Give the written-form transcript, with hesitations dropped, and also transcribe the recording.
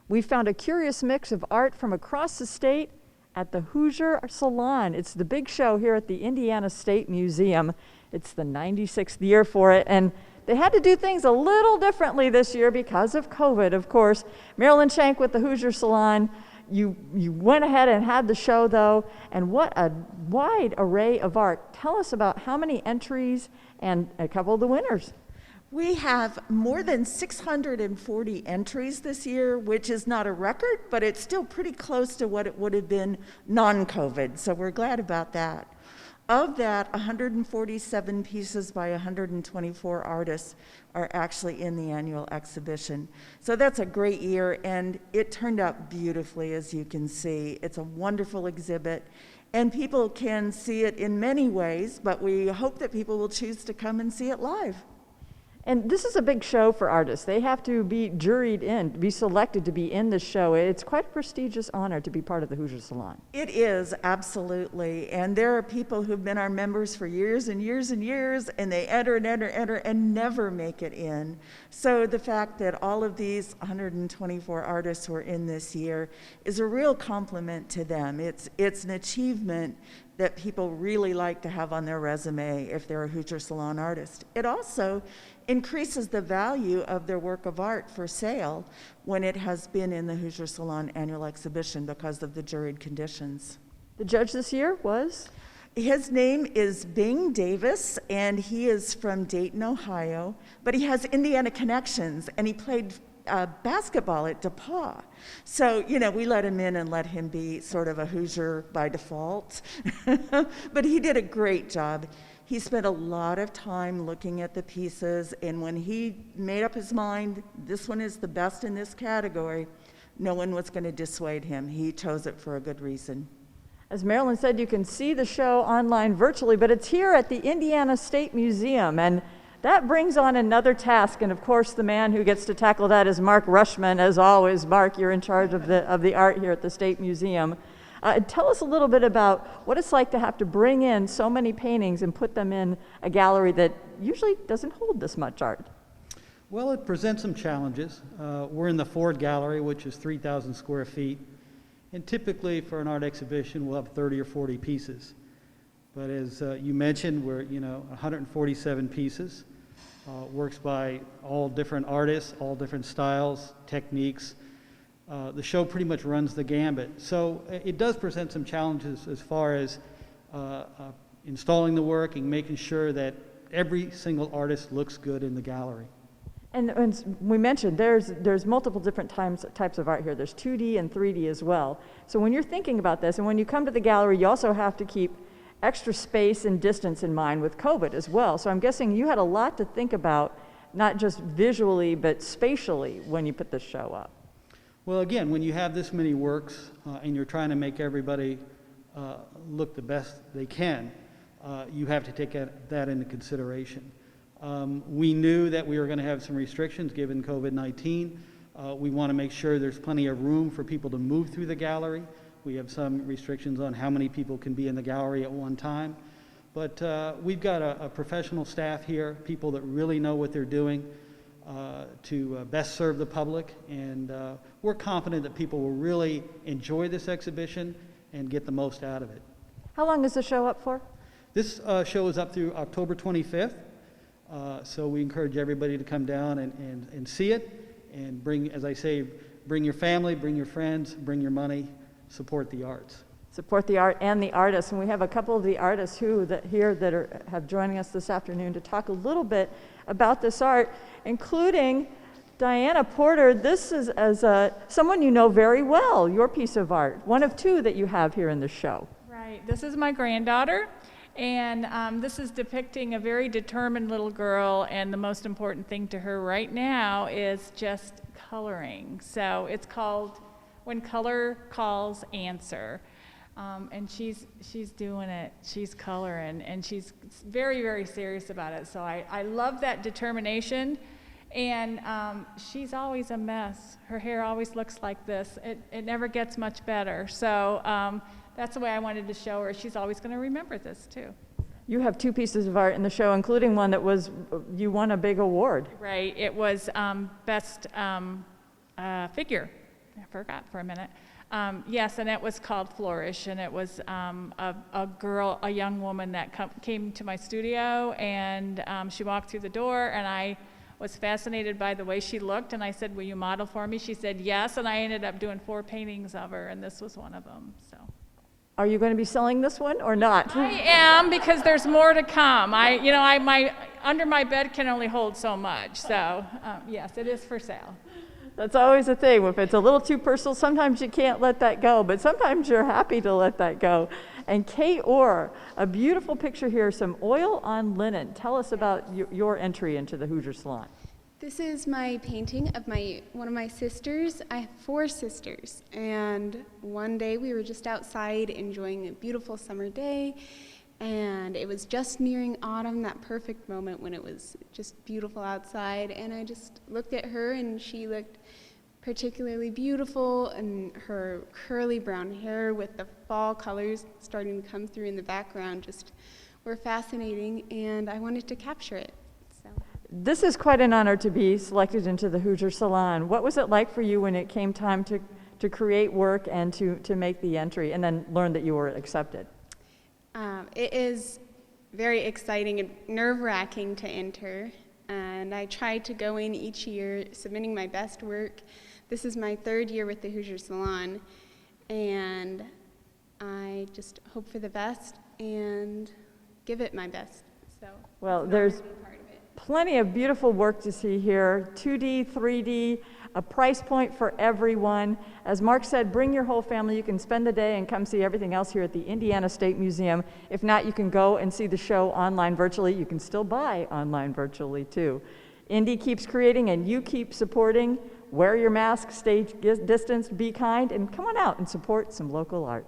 We found a curious mix of art from across the state at the Hoosier Art Salon. It's the big show here at the Indiana State Museum. It's the 96th year for it, and they had to do things a little differently this year because of COVID, of course. Marilyn Shank with the Hoosier Salon. You went ahead and had the show, though, and what a wide array of art. Tell us about how many entries and a couple of the winners. We have more than 640 entries this year, which is not a record, but it's still pretty close to what it would have been non-COVID, so we're glad about that. Of that, 147 pieces by 124 artists are actually in the annual exhibition. So that's a great year, and it turned out beautifully, as you can see. It's a wonderful exhibit, and people can see it in many ways, but we hope that people will choose to come and see it live. And this is a big show for artists. They have to be juried in, be selected to be in the show. It's quite a prestigious honor to be part of the Hoosier Salon. It is, absolutely. And there are people who've been our members for years and years and years, and they enter and never make it in. So the fact that all of these 124 artists who are in this year is a real compliment to them. It's an achievement that people really like to have on their resume if they're a Hoosier Salon artist. It also increases the value of their work of art for sale when it has been in the Hoosier Salon annual exhibition because of the juried conditions. The judge this year was? His name is Bing Davis, and he is from Dayton, Ohio, but he has Indiana connections, and he played basketball at DePaul. So, we let him in and let him be sort of a Hoosier by default. But he did a great job. He spent a lot of time looking at the pieces, and when he made up his mind, this one is the best in this category, no one was going to dissuade him. He chose it for a good reason. As Marilyn said, you can see the show online virtually, but it's here at the Indiana State Museum, and that brings on another task, and of course the man who gets to tackle that is Mark Rushman. As always, Mark, you're in charge of the art here at the State Museum. Tell us a little bit about what it's like to have to bring in so many paintings and put them in a gallery that usually doesn't hold this much art. Well, it presents some challenges. We're in the Ford Gallery, which is 3,000 square feet, and typically for an art exhibition we'll have 30 or 40 pieces. But as you mentioned, we're 147 pieces. Works by all different artists, all different styles, techniques. The show pretty much runs the gambit. So it does present some challenges as far as installing the work and making sure that every single artist looks good in the gallery. And we mentioned there's multiple different types of art here. There's 2D and 3D as well. So when you're thinking about this, and when you come to the gallery, you also have to keep extra space and distance in mind with COVID as well. So I'm guessing you had a lot to think about, not just visually, but spatially when you put this show up. Well, again, when you have this many works and you're trying to make everybody look the best they can, you have to take that into consideration. We knew that we were going to have some restrictions given COVID-19. We want to make sure there's plenty of room for people to move through the gallery. We have some restrictions on how many people can be in the gallery at one time. But we've got a professional staff here, people that really know what they're doing to best serve the public. And we're confident that people will really enjoy this exhibition and get the most out of it. How long is the show up for? This show is up through October 25th. So we encourage everybody to come down and see it. And bring, as I say, bring your family, bring your friends, bring your money. Support the arts. Support the art and the artists. And we have a couple of the artists that have joining us this afternoon to talk a little bit about this art, including Diana Porter. This is someone you know very well, your piece of art, one of two that you have here in the show. Right. This is my granddaughter, and this is depicting a very determined little girl, and the most important thing to her right now is just coloring. So it's called When Color Calls Answer. And she's doing it, she's coloring, and she's very, very serious about it. So I love that determination, and she's always a mess. Her hair always looks like this. It never gets much better. So that's the way I wanted to show her. She's always going to remember this too. You have two pieces of art in the show, including one that you won a big award. Right, it was best figure. I forgot for a minute. Yes, and it was called Flourish, and it was a young woman that came to my studio, and she walked through the door, and I was fascinated by the way she looked, and I said, will you model for me? She said yes, and I ended up doing 4 paintings of her, and this was one of them, so. Are you going to be selling this one or not? I am, because there's more to come. My under my bed can only hold so much, so yes, it is for sale. That's always a thing. If it's a little too personal, sometimes you can't let that go, but sometimes you're happy to let that go. And Kate Orr, a beautiful picture here, some oil on linen. Tell us about your entry into the Hoosier Salon. This is my painting of one of my sisters. I have 4 sisters, and one day we were just outside enjoying a beautiful summer day, and it was just nearing autumn, that perfect moment when it was just beautiful outside, and I just looked at her, and she looked particularly beautiful, and her curly brown hair with the fall colors starting to come through in the background just were fascinating, and I wanted to capture it. So. This is quite an honor to be selected into the Hoosier Salon. What was it like for you when it came time to create work and to make the entry and then learn that you were accepted? It is very exciting and nerve-wracking to enter, and I try to go in each year submitting my best work. This is my 3rd year with the Hoosier Salon, and I just hope for the best and give it my best. So, well, there's plenty of beautiful work to see here, 2D, 3D, a price point for everyone. As Mark said, bring your whole family. You can spend the day and come see everything else here at the Indiana State Museum. If not, you can go and see the show online virtually. You can still buy online virtually too. Indy keeps creating and you keep supporting. Wear your mask, stay distanced, be kind, and come on out and support some local art.